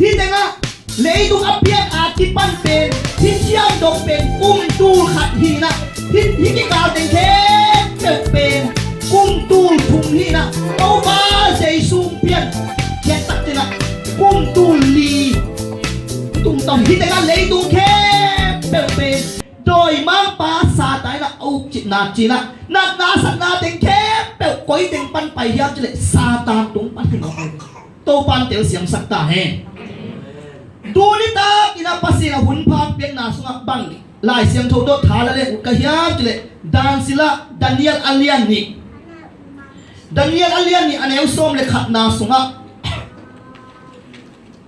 ที่แต่งะเลยดูอับเบียอาทิปันเป็นที่เชี่ยวดกเป็นตูขัดหีนะที่กิกาวแต่งเทเป็นตูทุ่งหีนะเอามาใส่ซุ่มเปียนแค่ตัดจะนะตูลีต้องที่แต่งะเลยดูแค่เป็นโดยมังปาสาตายนะเอาจิตนาจีนะนาสันนาแต่งแค่เป็นก้อยแต่งปันไปยามจะเลยซาตานตรงปันให้เราโตปันเตียวเสียงสักตาเฮดูนี่ตาอินาปัสสินะหุ่นพานเปียงนาสุนัขบังลายเสียงโทโดทาละเลยกะยามจะเลยดานศิลาดานิเอลอัลเลียนนี่อันนี้อุสมเลยขัดนาสุนัข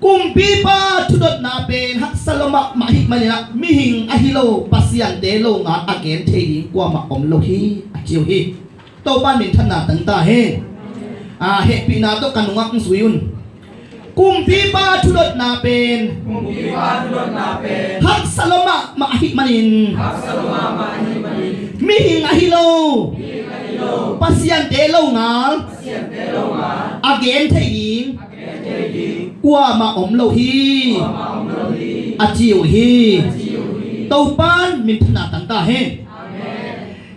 กุมปีปาทุดนาเป็นฮักสลมะมาฮิมันนะมิหิงอหิโลปัสยันเดโลงานอาเกนเทดิกว่ามาอมโลฮีอาจิวฮีโตบ้านมินทนาตั้งตาเฮเฮปีนาโตกันงอักสุยุนกุมปีปาทุดนาเป็นฮักสลมะมาฮิมันินมิหิงอหิโลปัสยันเดโลงานอาเกนเทดิกว่ามาอมโลฮีอาจิวฮีเต้าปานมินทนาตั้งตาเฮ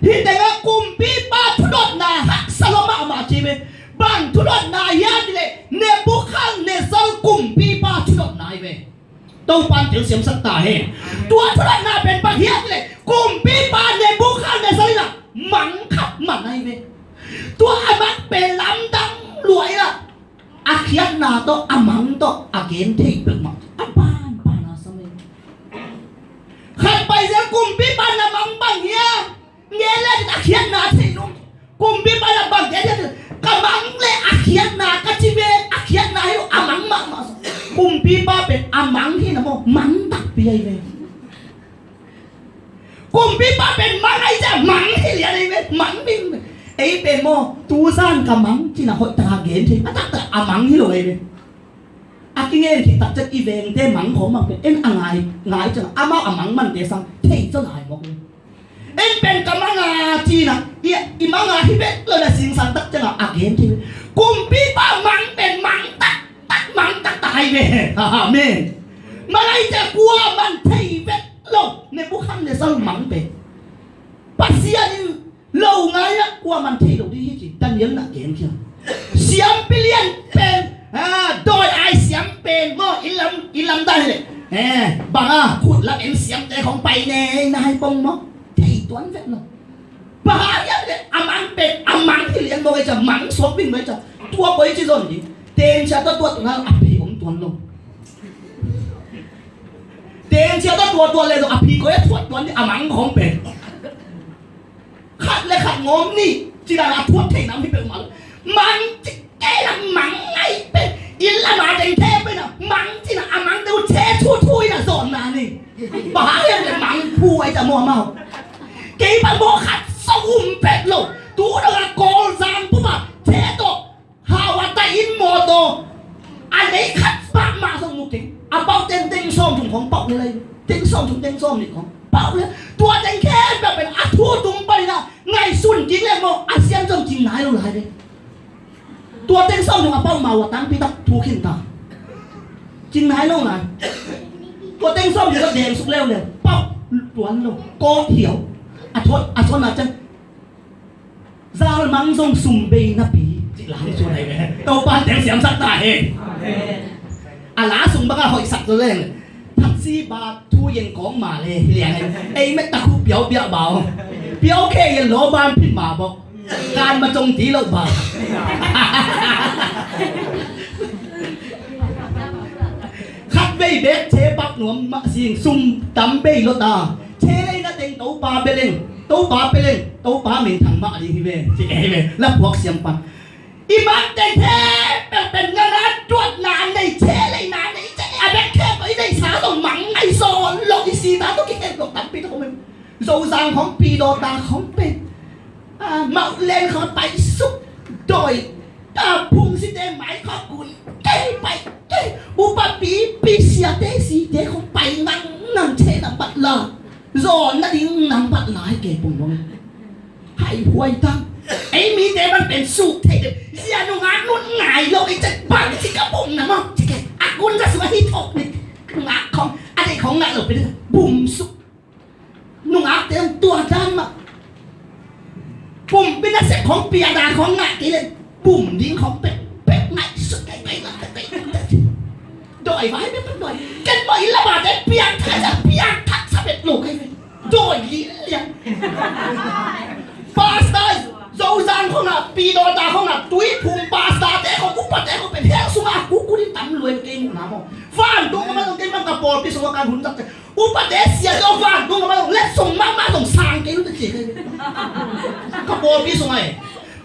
ที่แต่งกุมปีปาทุดนาฮักสลมามาจีเมบางทุดนายาดิเลเนบุขังเนซัลกุมปีปาทุดนายเวเต้าปานเถียวเสียงสักตาเฮตัวทุดนาเป็นบางเฮียดิเลกุมปีปาเนบุขังเนซัลนะมังขับมันนายเวตัวอามักเป็นลำดังรวยละอาเขียนนาโตอามังโตอาเกนเทปมาอาปานอาสมัยขัดไปเสียกุมปีปานอามังบังเฮียเงี้ยเลยอาเขียนนาเทนุกุมปีปานอาบังเงี้ยเลยกำมังเลยอาเขียนนากะจิเบอาเขียนนาให้อามังมากุมปีปาเป็นอามังที่นะโมมังตักเปียเลยกุมปีปาเป็นมังไอ้เจ้ามังที่เรียนไอ้เว้ยมังบินไอ้เป็นโมตูซ่านกับมังที่น่ะหอยตาเกนที่ตักแต่อามังที่เลยเนี่ยอากิเงินที่ตักจะอีเวนเต้มังของมันเป็นเอ็นอ่างไงจังอามาอามังมันเดซังเท่จะหลายบอกเลยเอ็นเป็นกับมังอาจีน่ะอีมังอาที่เป็นเลยนะสิงสันตักจังอาเกนที่กุมปีป้ามังเป็นมังตักมังตักตายเว้ยฮ่าเม่มาไล่จะกลัวมันเท่เป็นโลกในบุคคลในสมังเป็นปัสยานี่โลงไงอะกว่ามันเที่ยวดีที่ดันยังนักเกมเชียวเสียมเปลี่ยนเป็นโดยไอเสียมเป็นโม่อิลำได้เลยบางขุดแล้วเอ็นเสียมใจของไปเน่นายปงเนาะที่ตัวนั้นเนาะบ้าอย่างเนี้ยอามังเป็นอามังที่เลี้ยงบ่ไว้จะมังสวมวิ่งไว้จะตัวไปจีนนี่เต็มเชียวตัวนั้นอภิผมตัวลงเต็มเชียวตัวเลยอภิก็จะตัวนี้อามังของเป็นขัดเลยขัดงอมนี่จีราทั่วเทน้ำให้เป็นมันจะแก่ละมังไงเป็นอินละมาเต็งเทไปนะมังจีน่ะมังเดี๋ยวเชช่วยนะสอนนานี่บ้าอย่างเลยมังพูไอ้จะมัวเมาเกี่ยบโมขัดสุ่มเป็ดโลตูดละโกซานปุ๊บอะเชโตฮาวาตาอินโมโตอันนี้ขัดปากมาสมุกจริงอ่ะเป่าเต็งส้มถุงของเป่าเลยเต็งส้มนี่ของเป่าเลยตัวเต็งแค่แบบเป็นอัทั่วตรงไปนะไงส่วนจริงเลยโมอาเซียนจงจริงไหนเราหลายเลยตัวเต็งส้มถุงเป่ามาว่าตั้งพี่ตักทูขึ้นตาจริงไหนเราหลายตัวเต็งส้มอยู่กับแดงสุกเร็วเลยเป่าตัวนั้นเราโกเขียวอัทนมาจังซาลมังทรงสุ่มเบย์นะปีจิหลังส่วนไหนแม่เต้าปานแต่งเสียงสักตาเองอาลาสุ่มบ้าหอยสักตัวเองทักซี่บาทูเย็นของมาเลยเรียงไอ้แม่ตะคุเปียวเบาเปียวแค่ยันล้อบานพิมมาบอกการมาจงตีเราบาคัดเบย์เบ็ดเชปักหนวมมาสิงสุ่มดำเบย์รถตาเชเลยนะเต็งเต้าปาไปเลยเต้าปาเหม็นทางมาดีที่เว้สิเอ๋เว้แล้วพวกเสียงปันอีมันเต็งแท้เป็นงานจวดนานในเชเลยนานในเชอาเบ็ดแค่ไปได้สาต้องมังไอโซนโลกอีซีตาต้องแค่หลอกตัดปีต้องเป็นโซซังของปีโดตาของเป็นเมาเลนของไปสุดโดยตาพุ่งสิเดหมายขอบคุณเก๋ไปเก๋อุปปีเสียเดสีเดของไปนั่งเชนบัดละรอนั่นดิ้งนำบัดหลายเก๋ปุ่งลงให้หวยตั้งไอ้มีเดมันเป็นสุดเทเสียนุ่งานนุ่นหงายโลกไอ้จะปังที่กระปุ่งนะมั้งที่แกอากู กุลจะสมัยที่ถกนี่งักของอะไรของงักเราไปเลยบุ่มสุกนุ่งอาเต็มตัวด้านมาปุ่มเป็นนักเสกของเปียดาของงักกี่เลยปุ่มดิ้งของเป็ดไหนสุดไกลๆละโดยไว้ไม่เป็นโดยกันบ่อยละบาดได้เปียกถ้าจะเปียกทักสะเบ็ดลูกให้เป็นโดยเลี้ยงปาสตาโซซานของน่ะปีโดตาของน่ะตุ้ยพุ่มปาสตาแต่ของอุปแต่ของเป็นแห้งสุมากูนี่ตั้มรวยเก่งหนาหมอฟ้านตัวมันต้องเก่งมันกระโปรงปีสงการหุ่นจับอุปแต่เสียก็ฟ้านตัวมันต้องเล็ดส่งมาส่งสางเก่งรู้จะเจ๋งเลยกระโปรงปีสงไง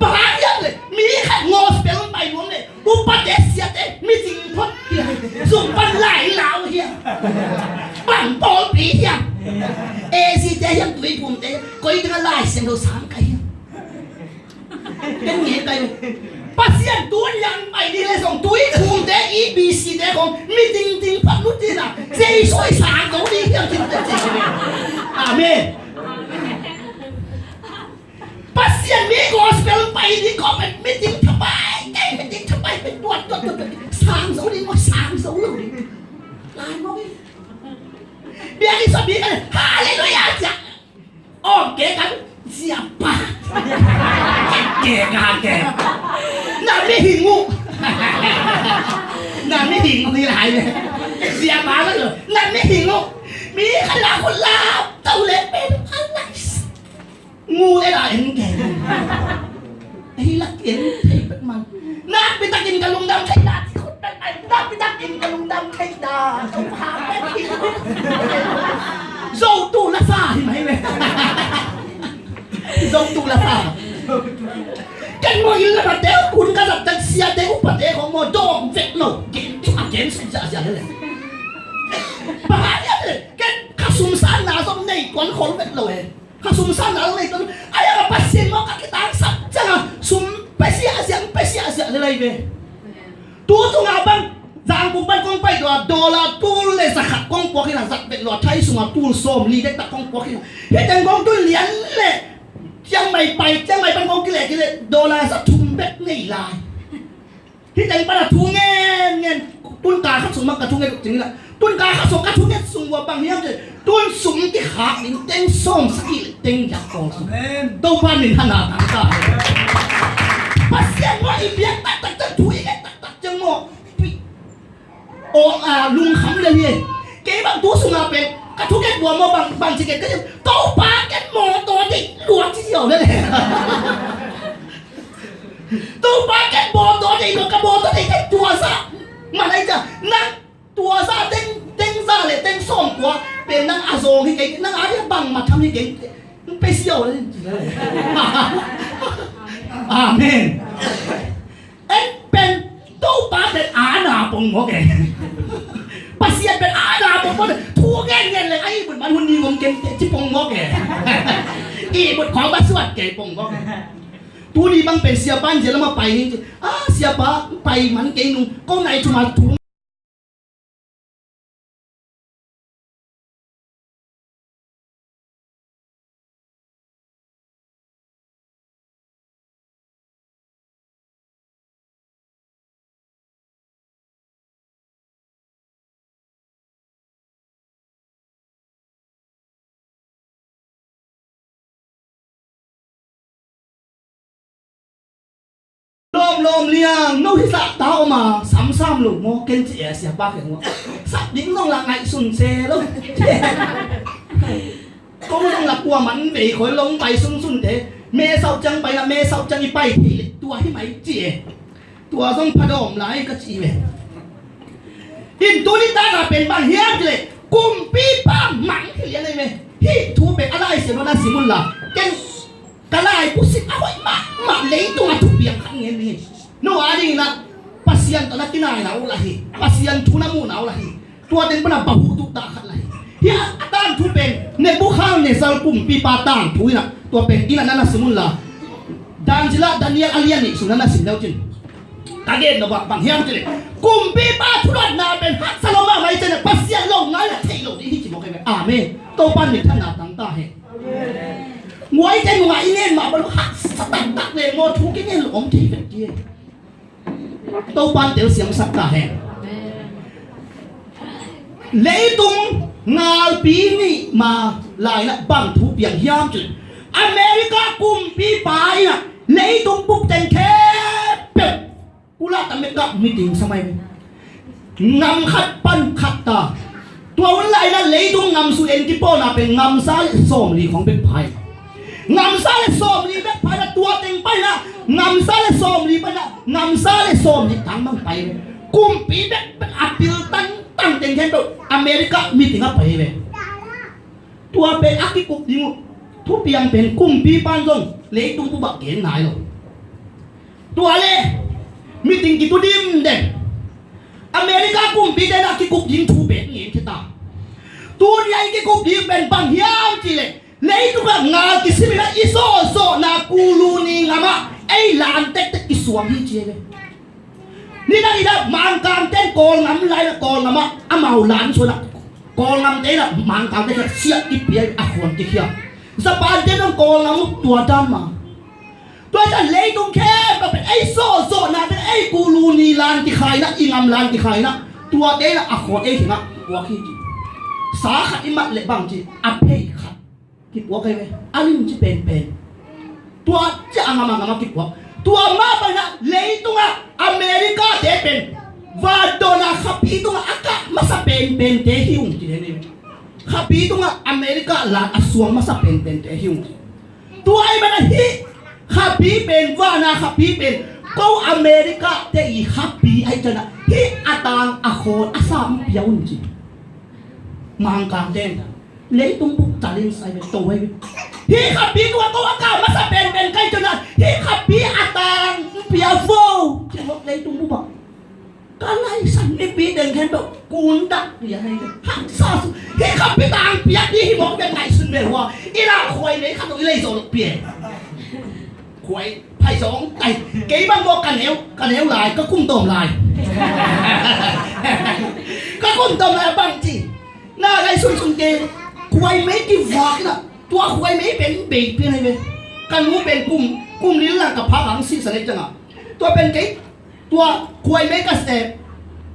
ปลาเยอะเลยมีแค่งอสเปลไปรวมเลยอุปแต่เสียแต่มีจริงพอดเดียวส่งปันไหลเหลาเฮียปั่นปอปีเฮียเอซีเดียมตุ้ยพุ่มเดียก็อีกแล้วไล่เสียงเราสางกันเป็นเงี้ยไปปัสยันตัวยังไปดีเลยส่งตุ้ยพุ่มเดียอีบีซีเดียของมีจริงพันรุ่นจีน่ะเจ๊ช่วยสางเขาดีเฮียจริงอาเมนปัสยันมีกอสเปลไปดีก็เป็นไม่จริงทำไมไงไม่จริงทำไมเป็นตัวสางเขาดีว่าสางเขาเลยลายมั้งเบียร์ที่สบีกันฮาเลลูยาจ้ะอ๋อเก๋กันเสียบาเก๋กันเก๋น่าไม่หิงูน่าไม่หิงูที่ไหนเลยเสียบาแล้วเหรอน่าไม่หิงูมีขนาดคนลาวเต่าเล็กเป็นอะไรงูไอ้ไรเห็นแก่ไอ้ลักเห็นไอ้เป็นมันน่าไปตักกินกับลุงดำใช่ไหมน่าไปตักกินกับลุงดำใช่ไหมเขาพาไปกินโซ่ตูละซ่าเห็นไหมเว้ยโซ่ตูละซ่ากันมวยละเดี๋ยวคุณกระดับจังเสียเดี๋ยวอุปเดี๋ยวของโมโดมเฟกโลกินจุกเกนสุดจะเลยปะเนี่ยเลยกันข้าสุ่มสารนาส้มในกวนคนเฟกโลข้าสุ่มสารนาส้มในกวนไอ้ยังปัสเซียนมอกกิตาสับจังสุ่มไปเสียเลยเว้ยตัวตรงอาบังจางกุบันกงไปตัวโดลาตูเลยสักกงปวกที่นั่นสักเป็นหลอดใช้สมาตูส้มลีได้ตักกงปวกที่นั่นเฮ้ยจังกงตุนเหรียญเลยจังไม่ไปจังไม่เป็นกงกิเลสโดลาสักทุ่มเบ็ดในลายที่จังปะทุ่งเงี้ยตุนกาขับส่งมากระทุ่งเงี้ยจริงๆนะตุนกาขับส่งกระทุ่งเงี้ยส่งว่าบางเฮียเลยตุนสุ่มที่ขาดิ้งเต็งส้มสกิลเต็งยักษ์กองตัวพันหนึ่งขนาดต่างกันปัสเซียนว่าอีเบียตักถุยตักจังหมดโอ้ลุงขำเลยเนี่ยเก๋บางตัวสุนัขเป็นกระทุกแก่บัวมาบางสิเก๋ก็จะโตปาแก่หมอตัวเด็กหลวงที่เดียวนั่นแหละโตปาแก่หมอตัวเด็กหลวงกระโบตัวเด็กตัวซะมาไหนจ้ะนั่งตัวซะเต้งซะเลยเต้งส่งกว่าเป็นนั่งอาโซที่เก๋นั่งอาที่บังมาทำที่เก๋ไปเสี่ยวเลยอาเมนเอ็นเป็นตู้ปลาเป็นอาณาปงหัวแกปัสเซียนเป็นอาณาปงหัวทั่วแง่เลยไอ้บุตรมันหุ่นดีงงเก่งที่ปงหัวแกอีบุตรของบัสวัดแกปงหัวแกตัวนี้บางเป็นเสียบ้านเสียแล้วมาไปนี่เสียบ้าไปมันเก่งนุ่งก็ไหนทุมาถุงลมเลี้ยงนู้ที่สักเต้ามาซ้ำลูกโมเก่งเสียบ้าเขียงว่าสักดิ้งต้องหลังไงสุนเซแล้วก็ไม่ต้องหลักกลัวมันไปคอยลงไปซุ่นเถอะเมย์เศร้าจังไปละเมย์เศร้าจังไปทีตัวให้ไหมเจี๊ยตัวต้องพะดมไหลก็จีเวอินตัวนี้ตาเป็นบ้านเฮียนเลยกุมปีป้าหมังที่เลี้ยงเลยไหมที่ทูเป็นอะไรเสียโนนาสิมุลล่ะเก่งกระไรผู้สิเอาไว้มาเลี้ยงตัวทุบเบียงขังเงี้ยนี่โน้อาดีนะpasien tak nak kena nak ulahi pasien tu namu nak ulahi tu ada pernah bahu tu tak ulahi dia atan tu pen ne bukan ne salpum pipa tang tu ina tu pen ina nana semula dan jela Daniel alian ni sunana sindau jin kaget no bang hiam jele kum pipa tu na pen hak saloma mai jene pasien long ngai la thei lo di hi chi mo kai amen to pan ni thana tang ta he ngoi jen ngoi inen ma ba hak tak tak le mo tu ke ne lom thi vet ji tô ban tiểu xiang sắc cả hè lấy tung ngài bí ni mà lại là bằng thủ biển hiểm chứ America cùng bí bài à lấy tung bút tên kép cú là tạm biệt gặp meeting sao mày ngầm khát pan khát ta tua lại là lấy tung ngầm su en tipo na bên ngầm sa xóm lìของเป็นbài ngầm sa le xóm lìเป็นbài là tua tên bài na ngầm sa le xóm lìเป็นngầm sa le xóm lì tăng bằng bài cùng bíเป็นappeal tăng tên kép America meeting apa ini? Tua ben aki kup dingu, tu piang ben kumpi panjang, le tung tu bak gen nai lo. Tua le meeting gitu dim den. America kumpi den aki kup ding tu ben ni kita. Tu dia aki kup ding ben bang hiam cile. Le tu bak ngal kisimila iso na kuluni ngama, lan tek isuang hi cile. Ni na ida mangkang ten kol ngam lai na kol ngama amau lan so na kol ngam te na mangkang te sia ipiai akhon ti khia sa pan te nong kol ngam tua dan ma tua cha lei tung khe ba pe ai so na te ai kulu ni lan ti khai na ingam lan ti khai na tua te na akhon ai thina wa khi ti sa khat i mat le bang ti a phei khat ki wa kai ve alim chi pen tua cha ngama ki wa tua ma ba na lei tung a America te pen va dona khapi tung aka masa pen te hiung ti ne khapi tung America la asuang masa pen te hiung tua ai ba na hi khapi pen va na khapi pen ko America te i khapi ai chana hi atang akhon asam piaun ji mang kang ten lấy tung bút talin sai về tôi hi khapi tung ko aka masa pen kai chana hi khapi atang piavo chỉ một lấy tung bút cái này sẵn đi biết đừng khen đâu cuốn đắt gì hay hạng sao cái khắp cái tàng biết đi một cái này xin về hoa ý là khoai lấy khắp tôi lấy rồi được biển khoai phải giống cái băng vô cần héo lại có cung tôm lại có cung tôm lại bằng gì na cái xuân kia khoai mấy cái vọt đó tua khoai mấy bên bên này về cần muốn bên cung lý là gặp phá hỏng xin sẵn đấy chẳng ạ tua bên cáiตัวควยเมกะเสพ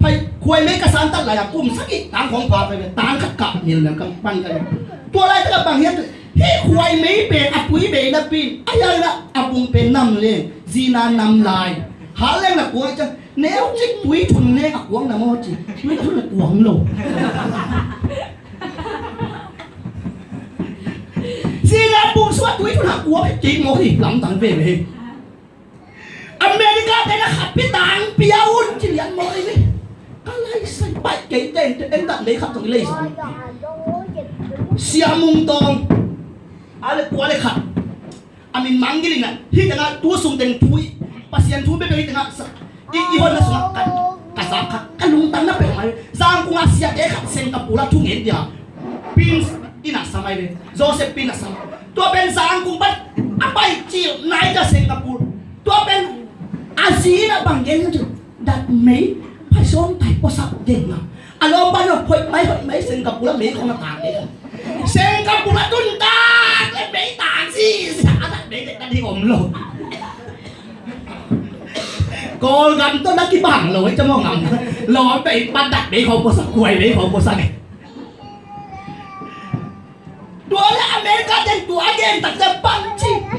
ไปควยเมกะสารตัดหลายกลุ่มสักอีกต่างของพาไปต่างขัดกับเนี่ยเหมือนกันปันกันตัวอะไรก็บางเฮียที่ควยไม่เป็นอปุยเป็นนับปีอะไรละอปุงเป็นน้ำเลี้ยงจีนานำลายหาเลี้ยงนักกวยจะแนวจิกปุยทุนเลี้ยงกวงน้ำมอจีไม่ทุนกวงโลจีนานปุงสวัสดิ์ปุยทุนหักกวงจีโมที่หลังต่างเป็นเองAmerica đây là khắp cái tàng piaun chỉ liền mọi đi cái này sai bạch cái tên em đặt lấy khắp trong cái lấy rồi siam mung tong ale kuat le khắp amin manggil ini hi tengah tua sung teng tui pasien tui bebe hi tengah i hon na sung kasam kan lung tan na pe mai zang ku asia de khắp Singapore tu ngen dia pin ina samai le Joseph pin na sam tua ben zang ku bat apai chi nai ka Singapore tua ben Asia là bằng gen chứ đặt mấy phải xuống tay có sập tiền mà alo bao giờ hội mấy Singapore là mấy không là tàng đấy Singapore là tuân ta cái mấy tàng gì xã đặt mấy ta đi ổn rồi cô gần tôi đã cái bảng rồi cho mọi ngầm lo bị bắt đặt mấy không có sập quay mấy không có sập này đó là America trên tua game đặt ra bằng chi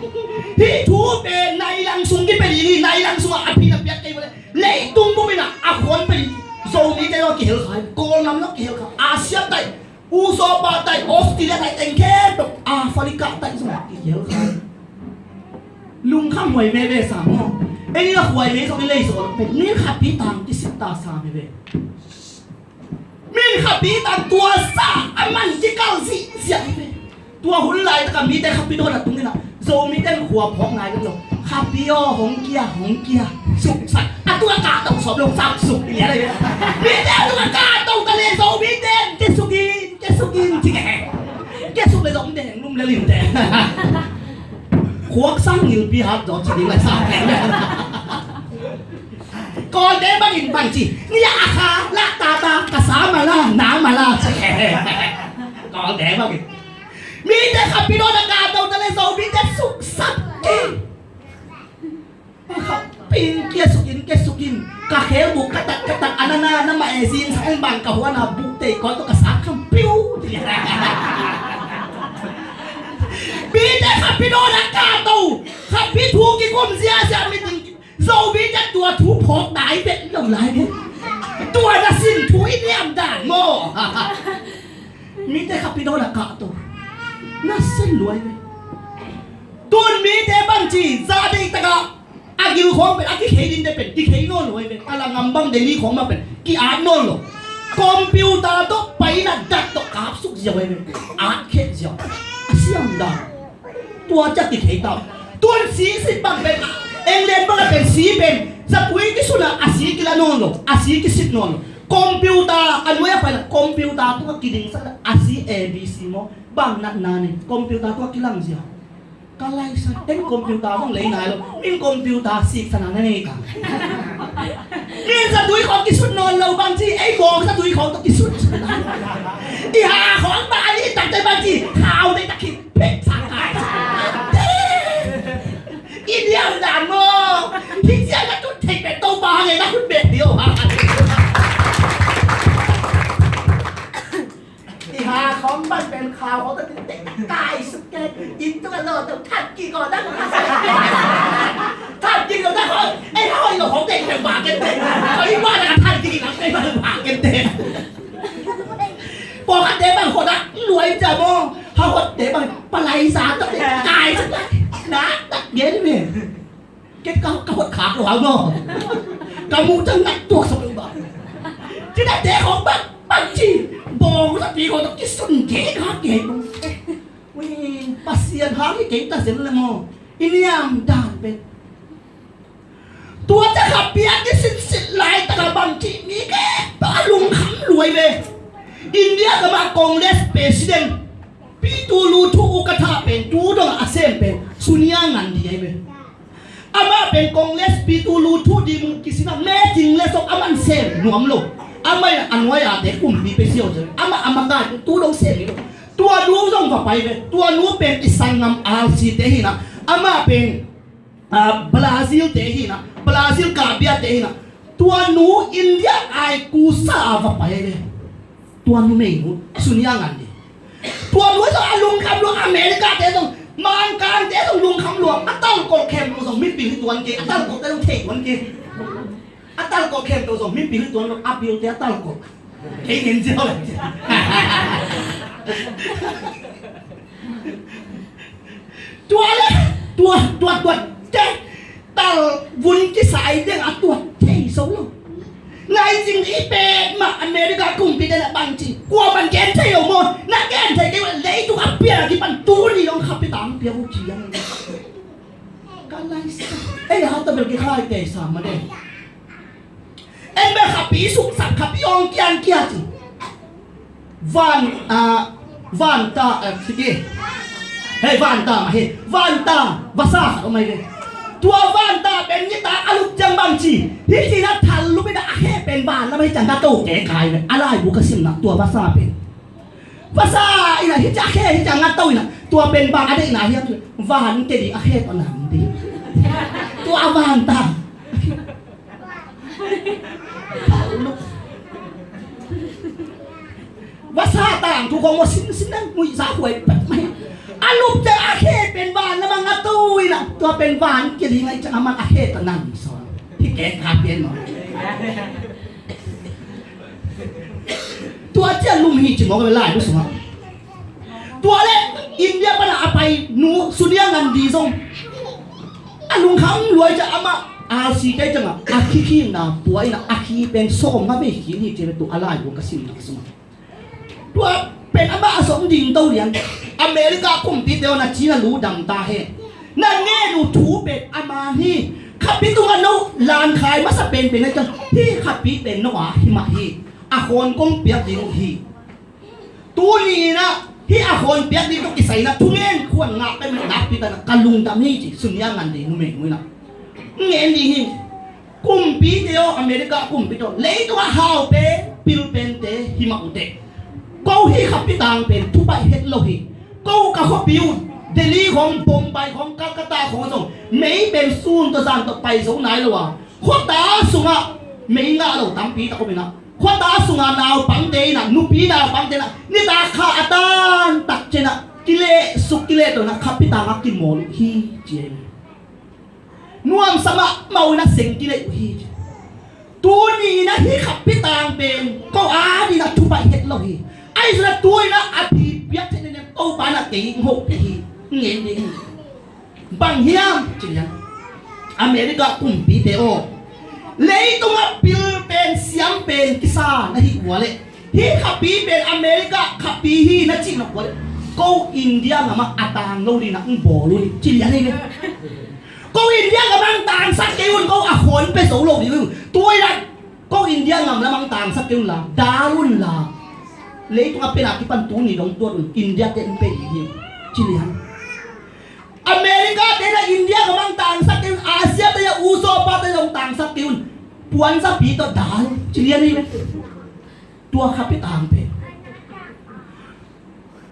hi thu be nai lang sung ki pe ni nai lang sung a phi na piat kai bole lei tung bu be na a khon pe zo ni te lo ki hel khai ko nam lo ki hel kha Asia tai u so ba tai Australia tai teng ke to Africa tai so ki hel khai lung kham hoi me be sa mo ei la hoi me so ni lei so pe ni kha pi tang ki sit ta sa me be min kha pi tang tua sa a man ji kal si sia be tua hun lai ta ka mi te kha pi do na tung ni na rồi mi tên khua phóng này cũng được Happy hong kia sụp sạch à tôi cả tổng số lông sao sụp gì vậy mi tên tôi cả tổng ta lên rồi mi tên cái sụp chị cái sụp này giống đèn lung lên liền đèn khuất sang nhiều bi hạt rồi chỉ đến lại sao còn đến bao nhiêu bằng chỉ nhà khá lạ ta cả sáng mà la nắng mà la còn đến bao nhiêu mi tên Happy đó là cả tổng ta lên rồi mi tên sụp sạch pin kia sukin กะเขบุกกะตักอันนาน้ำมาเอซินใช้บังกับหัวหน้าบุกเตะก้อนตัวกระสักคำปิ้วบีจะขับพี่โดนอากาศตู้ขับพี่ถูกกี่คนเสียจะไม่ถึงโซบีจะตัวถูกพอกตายเป็นลงไหลเนี่ยตัวจะสิ้นถุยเนี่ยมด่างโง่มีแต่ขับพี่โดนอากาศตู้น่าเส้นรวยเลยตัวมีแต่บางทีซาดีตะกะอากิวของเป็นอากิเคดินได้เป็นกิเคโน่นรวยเป็นอะไรงำบังเดลี่ของมาเป็นกิอาร์โน่นหรอคอมพิวเตอร์ต้องไปนะดัดต้องกราฟสุกเสียไว้เป็นอาร์เคเสียเสียมด่าตัวจะกิเคตาตัวสีสิบังเป็นเอ็งเล่นบังเป็นสีเป็นสักวีที่สุดอะอาสีกิลาโน่นหรออาสีกิสิบโน่นคอมพิวเตอร์อันว่าไปนะคอมพิวเตอร์ตัวกิดิ่งสักอาสีเอบีซีโมบังนัดนานนี่คอมพิวเตอร์ตัวกิลังเสียก็ไล่สักเต็มคอมพิวเตอร์ต้องเลยนายเรามีคอมพิวเตอร์สิบขนาดนั้นเองกันนี่สัตว์ดุยของกิสุดนอนเราบางทีไอ้บอกสัตว์ดุยของต้องกิสุดอีหาของบ้านนี่ตั้งใจบางทีข่าวในตะคิดเพ่งสังหารอีเดียวด่านโง่ที่เสียจะจุดเทคเป็นโตมาไงนะคุณเบ็ดเดียวหาของมันเป็นข่าวเขาต้องเตะกายสเก็ตอินตัวโลต้องทัดกี่ก่อนนะทัดกี่ก่อนนะคนไอ้ห้อยของเด็กเป็นหมาเก็ตเตะเขาที่ว่านะทัดกี่หลังไอ้มันหมาเก็ตเตะบอกกันเตะบางคนนะรวยจะมองเขาคนเตะบางปลายสารต้องเตะกายสักเลยนะตัดเย็นเลยเก็ตเขาหดขาหรือเปล่าเนาะกำมูจะหนักตัวสมบัติที่ได้เตะของบางทีบอกสักทีก็ต้องกินสุนเก๋ข้าเก๋วิ่งปัสเซียนหาที่เก๋ตัดเสร็จแล้วมั้งอินยามด่านเป็นตัวจะขับเปียกที่สิลายตะบางทีนี้แกตาลุงขำรวยเลยอินเดียก็มากองเลสเปซิเดนปีตูลูทูกระทาเป็นตูดองอาเซมเป็นสุนียงันดีไอ้เว้ยอามาเป็นกองเลสปีตูลูทูดีมุกิสินะแม่จริงเลสอามันเซมหนวมโลama an waya de kum bi pe sio je ama ga tu dong se ni tua nu dong va pai ve tua nu pen isangam rc te hina ama pen brazil te hina brazil ka bia te hina tua nu india ai ku sa va pai ve tua nu me nu sunia ngan ni tua nu so alung kham lu america te dong man kan te dong lung kham lu atal ko kem lu dong mi pi tuan ke atal ko te dong thei tuan ke atal ko kem to so mi pi tuan lo apil te atal ko cái nhìn chưa là tua thế tao vun cái sải thế à tua thế xấu luôn này chính ý bé mà America cùng cái là bằng chỉ qua bằng kén thế hiểu không nãy kén thấy cái lấy tu áp bia cái bằng tu đi ông khắp cái tám bia vũ khí anh cái này ấy là họ tập được cái khai kể sao mà đây em bé khắp bí sụp sập khắp bí ông kia chứ van ta sige hey van ta hey van ta vasa oh my god tua van taเป็นนี่ตาอลุกจังบางชีที่จีน่ะทันรู้ไม่ได้แค่เป็นบ้านแล้วไม่จังตาโตแก่กายเลยอะไรบุกสิมนะตัววาซาเป็นวาซาอีน่ะที่จะแค่ที่จังงัดโตอีน่ะตัวเป็นบ้านอะไรน่ะเฮียวานเกดิแค่ตอนนั้นดิตัววานตาวาซาต่างทุกคนว่าสินั่นมุยสาหวยแบบไม่อารมณ์จะอาเขตเป็นบ้านแล้วมันก็ตู้อีน่ะตัวเป็นบ้านจะดีไงจะเอามันอาเขตตอนนั้นสอนที่แกขาเปลี่ยนหน่อยตัวเจ้าลุมหิจิมองกันไปไล่รู้สึกมั้ยตัวเล็กอินเดียปนะไปนูสุนียงันดีส่งอาลุงคำรวยจะเอามาอาซีได้จังอ่ะอาคีขี้น่ะป่วยน่ะอาคีเป็นส้มก็ไม่หินที่จะเป็นตัวอะไรบุกสิมนะสมัยตัวเป็นอามาสมดิงเต้าเรียนอเมริกาคุมติดเดียวนะจีน่ะรู้ดำตาเห็นนั่นแง่ดูถูเป็นอามาฮีขับปีตัวกันนู้ลานขายมาสเปนเป็นอะไรจังที่ขับปีเป็นนวะหิมะฮีอาคนกงเปียกดิงฮีตัวนี้นะที่อาคนเปียกดิงต้องกิใส่นะทุเรียนควรงาเป็นนักปีแต่กันลุงดำนี่จีสุญญางันดีนุ่มเองมั้ยนะเงี้ยดีฮีคุมปีเดียวอเมริกาคุมปีตัวเลยตัวฮาวเปปิลเป็นเตหิมะอุเตกูฮีขับปีต่างเป็นทุบใบเฮ็ดโลหิกูกับข้อปิวเดลีของบอมไบของกัลกัตตาของส่งไม่เป็นซูนตัวสั่งต่อไปสงไหนหรอวะข้อตาสุงะ mấy ngã đầu tắm pi ta có bên nào khoa ta sung nào bằng thế nào nụ pi nào bằng thế nào ni ta khá tan tắc trên nào kile suk kile to na khapi ta ngak kin mol hi che nuam sama mau na seng kile hi tu ni na hi khapi tang ben ko a ni na tu bai het lo hi ai ra tu na a pi piak thế nên câu ba na ke ho ke hi ngen ni bang hiam chian America kum pi te o lấy tung a pil ben siam ben kisa na hi wale hi khapi ben America khapi hi na chi na wale câu India ngắm atang lâu đi nặng bò luôn chỉ liền đây này câu India ngắm mang tàng sát kêu câu à khốn pe số lâu đi tôi là câu India ngắm là mang tàng sát kêu là đá luôn là lấy tung áp bên cái phần tú này đóng tuột India tên pe gì chỉ liền America tên là India ngắm mang tàng sát kêu Asia tên là Usopa tên là tàng sát kêu buôn sát bị to đá chỉ liền đây này tua khắp cái tàng pe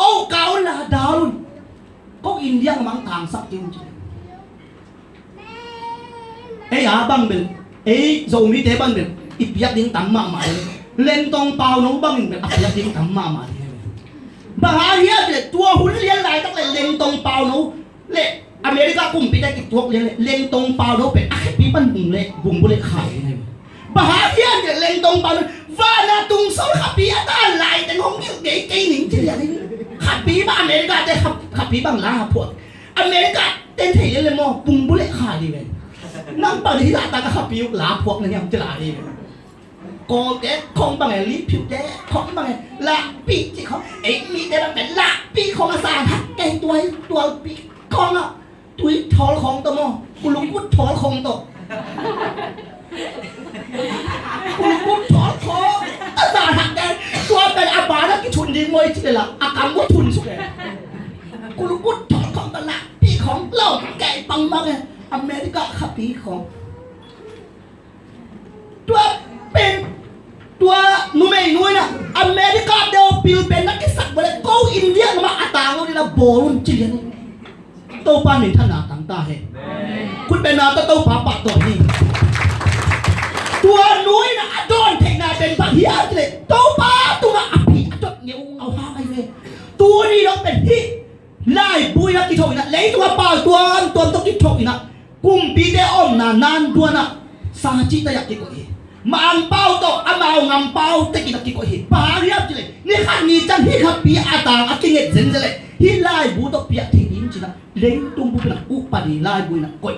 ô cao là đào luôn có India mang thang sắc kêu chứ ấy à băng mình ấy dầu mi tế băng mình ít biết tiếng tắm mà lên tông bao nấu băng mình ít biết tiếng tắm mà bà hà hiết để tua huấn liên lại tất là lên tông bao nấu lệ America cùng bị đại kịch thuộc lên tông bao nấu phải ác bị bắn vùng bule khải này bà hà hiết để lên tông bao nấu và là tung sâu khắp bị ta lạiแต่không biết cái cây nín chứ làขับปีบ้านอเมริกาแต่ขับปีบ้างลาพวกอเมริกาเต้นเถียเลยมอปุ่มบุเล่ขายดีเลยนั่งเปิดที่ร้านตากขับปีลาพวกนั่นยังจะลาดีเลยกอแกของบางไงลิผิวแกของบางไงละปีที่เขาเอ็มีแต่บางแต่ละปีของอาสาหักแกตัวปีของอ่ะตัวทอลของตัวมอกูลุงพูดทอลของตัวกูพูดทอลของอาสาหักแกตัวเป็นอาบาแล้วกิชุนดีมวยที่เลยล่ะอากรรมก็ทุนสุดเลยกูรู้พูดถอดของตลาดปีของเล่าแก่ปังมากเลยอเมริกาขับปีของตัวเป็นตัวนุ่มเองนุ่ยนะอเมริกาเดียวปิวเป็นนักกิจสักวันเลยกูอินเดียมาอัตราเราเนี่ยนะโบลุนจีนโตปานินทนาต่างตาเห็นคุณเป็นนาโตปาปะตัวนี้ตัวนุ่ยนะโดนเทนาเป็นพระเฮียเลยโตปาตัวอภิจดเงี้ยเอาห้าไปเลยตัวนี้เราเป็นที่ไล่บุยนักกิจโชยนะเลยตัวเปล่าตัวต้องกิจโชยนะกุมปีเดอมนะนานตัวนะสาจิตอยากกิจก็เองมาอังเป้าตกอามาเอางำเป้าตะกิจกิจก็เองปาเรียบเลยนี่ขันนี้จังที่ขับปีอาตางอากิเงเซนเลยที่ไล่บุตรปีอาทิตย์นี้จีนะเลยตุ้มบุญนะอุปนิไล่บุยนะก้อย